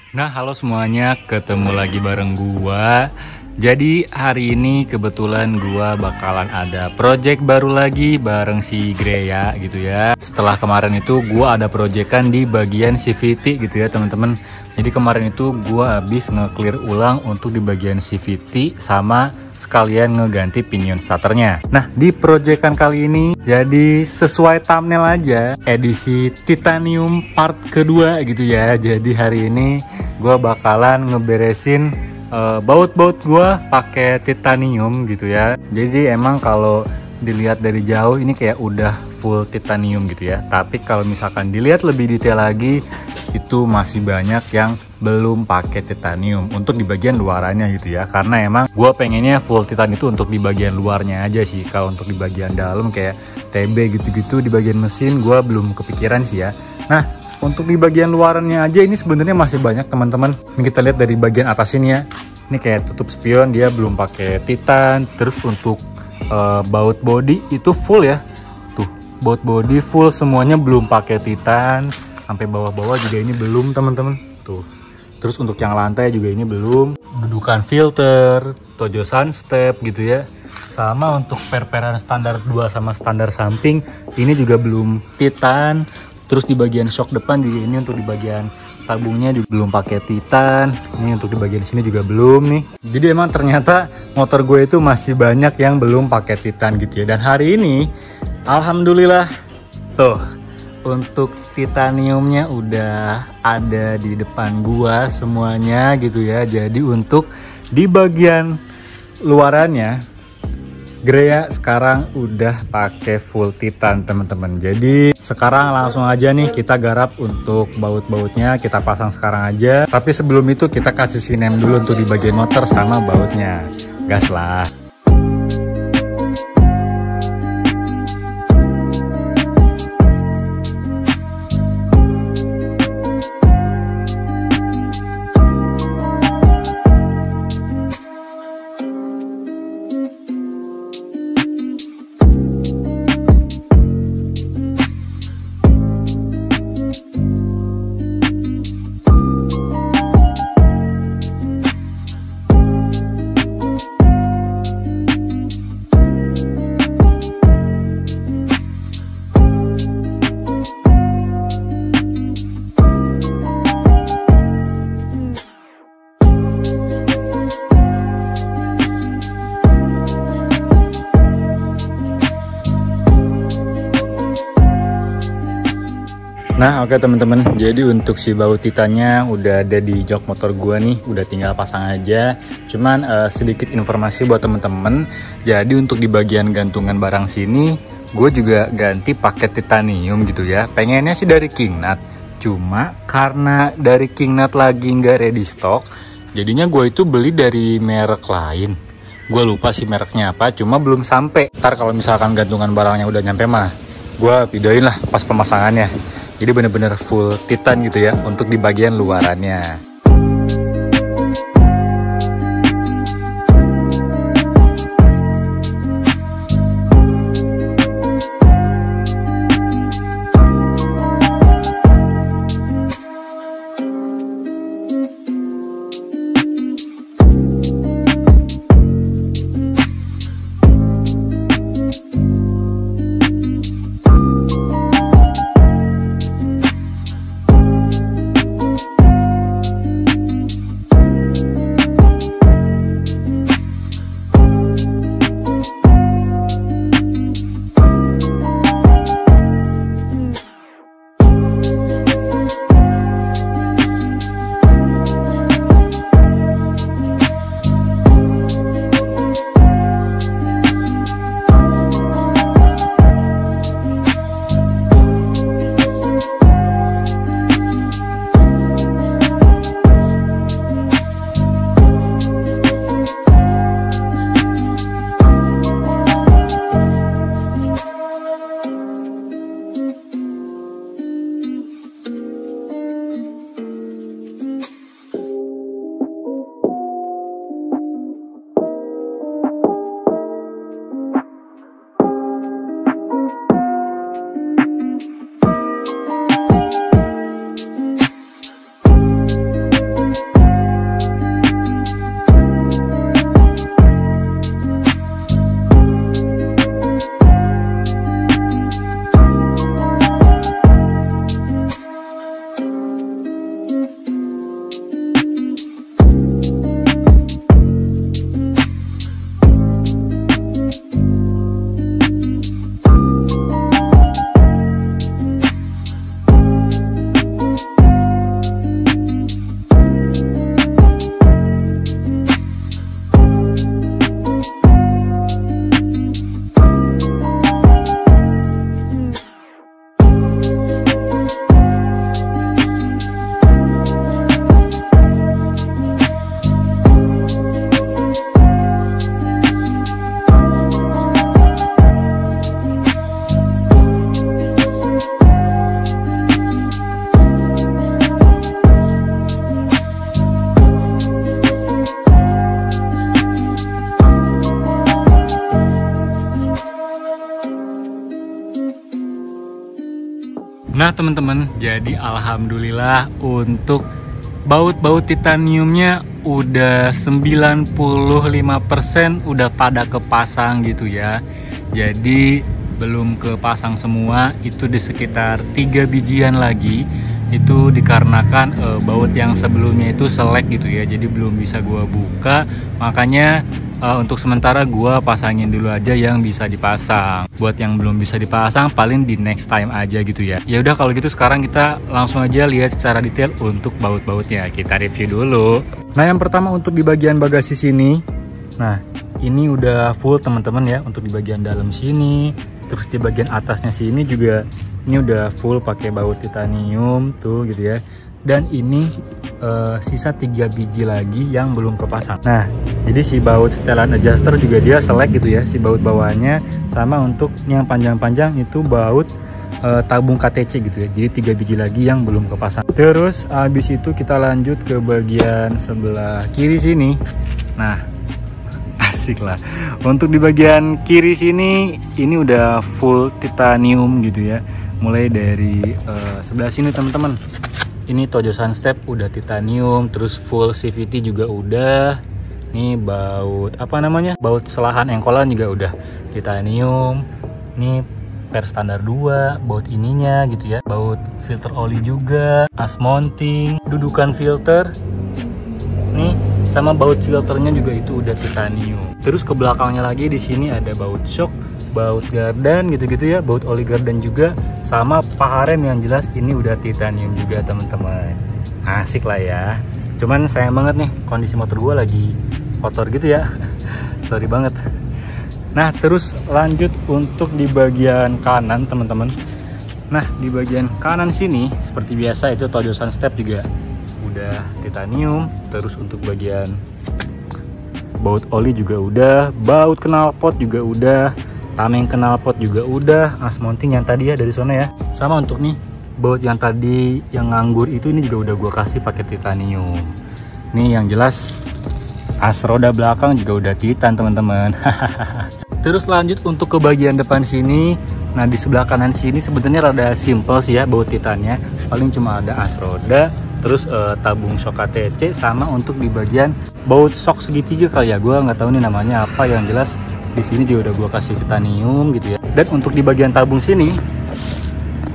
Nah, halo semuanya, ketemu lagi bareng gua. Jadi hari ini kebetulan gua bakalan ada project baru lagi bareng si Grea gitu ya. Setelah kemarin itu gua ada projectan di bagian CVT gitu ya teman-teman. Jadi kemarin itu gua habis nge-clear ulang untuk di bagian CVT sama sekalian ngeganti pinion starternya. Nah, di projectan kali ini jadi sesuai thumbnail aja, edisi titanium part kedua gitu ya. Jadi hari ini gue bakalan ngeberesin baut-baut gue pakai titanium gitu ya. Jadi emang kalau dilihat dari jauh ini kayak udah full titanium gitu ya. Tapi kalau misalkan dilihat lebih detail lagi, itu masih banyak yang belum pakai titanium untuk di bagian luarannya gitu ya. Karena emang gue pengennya full titan itu untuk di bagian luarnya aja sih. Kalau untuk di bagian dalam kayak TB gitu-gitu di bagian mesin gue belum kepikiran sih ya. Nah, untuk di bagian luarannya aja ini sebenarnya masih banyak teman-teman. Ini kita lihat dari bagian atas ini ya. Ini kayak tutup spion dia belum pakai titan. Terus untuk baut body itu full ya. Tuh, baut body full semuanya belum pakai titan. Sampai bawah-bawah juga ini belum teman-teman. Tuh. Terus untuk yang lantai juga ini belum. Dudukan filter, Tojo Sun step gitu ya. Sama untuk per-peran standar 2 sama standar samping ini juga belum titan. Terus di bagian shock depan juga ini untuk di bagian tabungnya juga belum pakai titan. Ini untuk di bagian sini juga belum nih. Jadi emang ternyata motor gue itu masih banyak yang belum pakai titan gitu ya. Dan hari ini alhamdulillah tuh untuk titaniumnya udah ada di depan gua semuanya gitu ya. Jadi untuk di bagian luarannya Grea sekarang udah pakai full titan teman-teman. Jadi sekarang langsung aja nih kita garap untuk baut-bautnya, kita pasang sekarang aja. Tapi sebelum itu kita kasih sinem dulu untuk di bagian motor sama bautnya. Gas lah. Nah oke teman-teman, jadi untuk si baut titannya udah ada di jok motor gua nih, udah tinggal pasang aja. Cuman sedikit informasi buat teman-teman. Jadi untuk di bagian gantungan barang sini, gue juga ganti paket titanium gitu ya. Pengennya sih dari Kingnut, cuma karena dari Kingnut lagi nggak ready stock, jadinya gue itu beli dari merek lain. Gue lupa sih mereknya apa, cuma belum sampai. Ntar kalau misalkan gantungan barangnya udah nyampe mah, gue videoin lah pas pemasangannya. Jadi bener-bener full titan gitu ya untuk di bagian luarannya. Nah teman-teman, jadi alhamdulillah untuk baut-baut titaniumnya udah 95% udah pada kepasang gitu ya. Jadi belum kepasang semua, itu di sekitar 3 bijian lagi. Itu dikarenakan baut yang sebelumnya itu selek gitu ya, jadi belum bisa gua buka. Makanya untuk sementara gua pasangin dulu aja yang bisa dipasang. Buat yang belum bisa dipasang paling di next time aja gitu ya. Ya udah kalau gitu sekarang kita langsung aja lihat secara detail untuk baut-bautnya. Kita review dulu. Nah yang pertama untuk di bagian bagasi sini. Nah ini udah full teman-teman ya, untuk di bagian dalam sini. Terus di bagian atasnya sini juga ini udah full pakai baut titanium tuh gitu ya. Dan ini sisa 3 biji lagi yang belum kepasang. Nah jadi si baut setelan adjuster juga dia selek gitu ya, si baut bawahnya. Sama untuk yang panjang-panjang itu baut tabung KTC gitu ya, jadi 3 biji lagi yang belum kepasang. Terus habis itu kita lanjut ke bagian sebelah kiri sini. Nah asik lah, untuk di bagian kiri sini ini udah full titanium gitu ya. Mulai dari sebelah sini teman-teman, ini tojosan step udah titanium, terus full CVT juga udah. Nih baut apa namanya, baut selahan engkolan juga udah titanium. Nih per standar 2 baut ininya gitu ya, baut filter oli juga, as mounting, dudukan filter nih, sama baut filternya juga itu udah titanium. Terus ke belakangnya lagi di sini ada baut shock, baut gardan gitu-gitu ya, baut oli gardan juga, sama paha rem yang jelas ini udah titanium juga teman-teman. Asik lah ya. Cuman sayang banget nih kondisi motor gue lagi kotor gitu ya. Sorry banget. Nah terus lanjut untuk di bagian kanan teman-teman. Nah di bagian kanan sini seperti biasa itu tojosan step juga udah titanium. Terus untuk bagian baut oli juga udah, baut knalpot juga udah, tameng knalpot juga udah, as mounting yang tadi ya dari sana ya. Sama untuk nih baut yang tadi yang nganggur itu, ini juga udah gua kasih pakai titanium. Nih yang jelas as roda belakang juga udah titan teman-teman. Terus lanjut untuk ke bagian depan sini. Nah di sebelah kanan sini sebenarnya rada simple sih ya baut titannya, paling cuma ada as roda, terus tabung shock KTC, sama untuk di bagian baut shock segitiga kali ya, gua nggak tahu nih namanya apa. Yang jelas di sini juga udah gua kasih titanium gitu ya. Dan untuk di bagian tabung sini,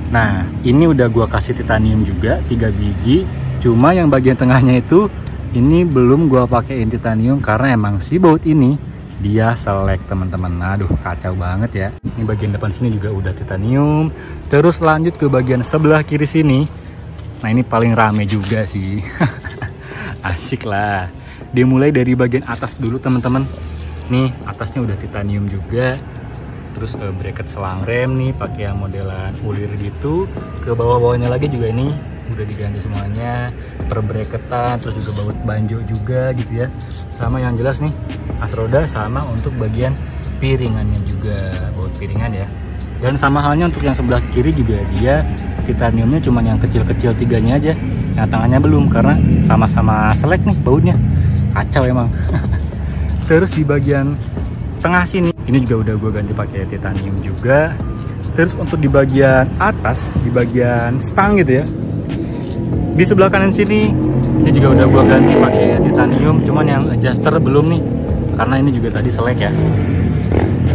nah ini udah gua kasih titanium juga 3 biji. Cuma yang bagian tengahnya itu ini belum gua pakein titanium karena emang si baut ini dia selek teman-teman. Aduh kacau banget ya. Ini bagian depan sini juga udah titanium. Terus lanjut ke bagian sebelah kiri sini. Nah ini paling rame juga sih. Asik lah. Dimulai dari bagian atas dulu teman-teman. Nih atasnya udah titanium juga. Terus bracket selang rem nih pakai yang modelan ulir gitu. Ke bawah-bawahnya lagi juga ini udah diganti semuanya, per bracketan, terus juga baut banjo juga gitu ya. Sama yang jelas nih as roda, sama untuk bagian piringannya juga, baut piringan ya. Dan sama halnya untuk yang sebelah kiri juga dia titaniumnya cuma yang kecil-kecil 3-nya aja, yang tangannya belum karena sama-sama selek nih bautnya. Kacau emang. Terus di bagian tengah sini ini juga udah gue ganti pakai titanium juga. Terus untuk di bagian atas, di bagian stang gitu ya, di sebelah kanan sini ini juga udah gua ganti pakai titanium. Cuman yang adjuster belum nih karena ini juga tadi selek ya.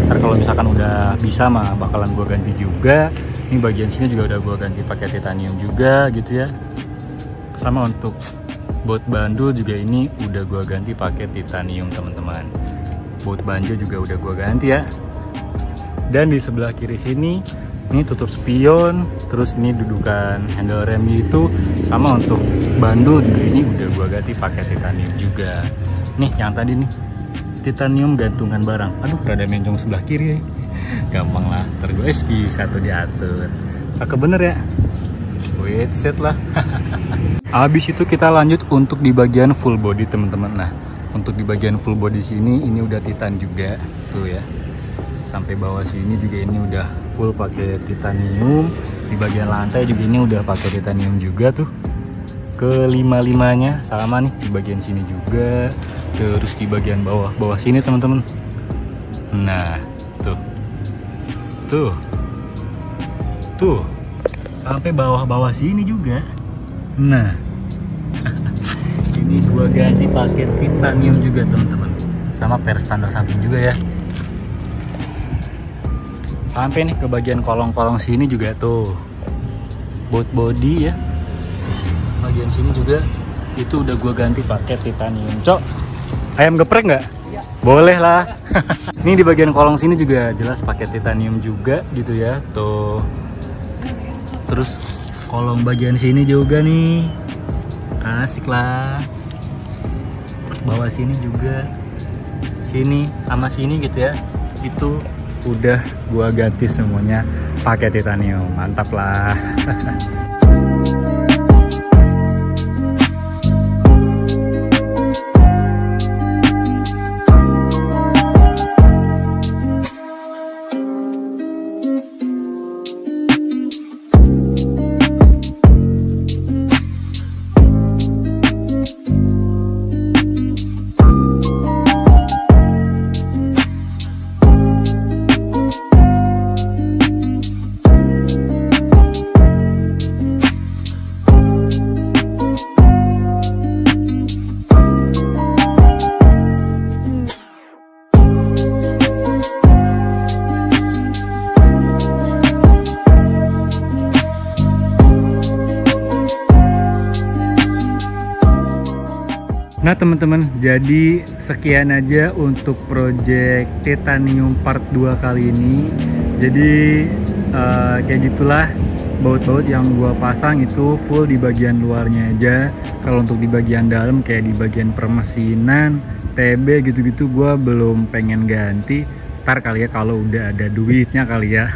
Ntar kalau misalkan udah bisa mah bakalan gua ganti juga. Ini bagian sini juga udah gua ganti pakai titanium juga gitu ya. Sama untuk baut bandul juga ini udah gua ganti pakai titanium teman-teman. Baut banjo juga udah gua ganti ya. Dan di sebelah kiri sini ini tutup spion, terus ini dudukan handle rem itu, sama untuk bandul juga ini udah gua ganti pakai titanium juga. Nih yang tadi nih titanium gantungan barang, aduh rada mencong sebelah kiri ya. Gampang lah, terus bisa tuh diatur. Cakep bener ya, wait set lah. Habis itu kita lanjut untuk di bagian full body teman-teman. Nah untuk di bagian full body sini ini udah titan juga tuh ya. Sampai bawah sini juga ini udah full pakai titanium. Di bagian lantai juga ini udah pakai titanium juga tuh. Ke 5-5-nya sama nih di bagian sini juga. Terus di bagian bawah sini teman-teman. Nah, tuh. sampai bawah-bawah sini juga. Nah, ini gua ganti pakai titanium juga teman-teman, sama per standar samping juga ya. Sampai nih ke bagian kolong-kolong sini juga tuh, boat body ya. Bagian sini juga itu udah gua ganti pakai titanium. Cok, ayam geprek nggak? Iya. Boleh lah. Ini di bagian kolong sini juga jelas pakai titanium juga gitu ya. Tuh. Terus kolong bagian sini juga nih, asik lah. Bawah sini juga, sini sama sini gitu ya. Itu udah gua ganti semuanya pakai titanium. Mantap lah. Nah teman-teman, jadi sekian aja untuk project titanium part 2 kali ini. Jadi kayak gitulah, baut-baut yang gua pasang itu full di bagian luarnya aja. Kalau untuk di bagian dalam kayak di bagian permesinan, TB gitu-gitu gua belum pengen ganti. Ntar kali ya kalau udah ada duitnya kali ya.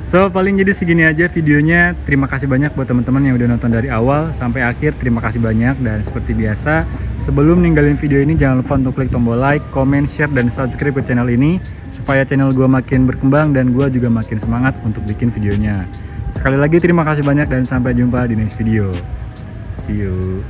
So paling jadi segini aja videonya. Terima kasih banyak buat teman-teman yang udah nonton dari awal sampai akhir. Terima kasih banyak, dan seperti biasa sebelum ninggalin video ini jangan lupa untuk klik tombol like, comment, share, dan subscribe ke channel ini supaya channel gue makin berkembang dan gue juga makin semangat untuk bikin videonya. Sekali lagi terima kasih banyak dan sampai jumpa di next video. See you.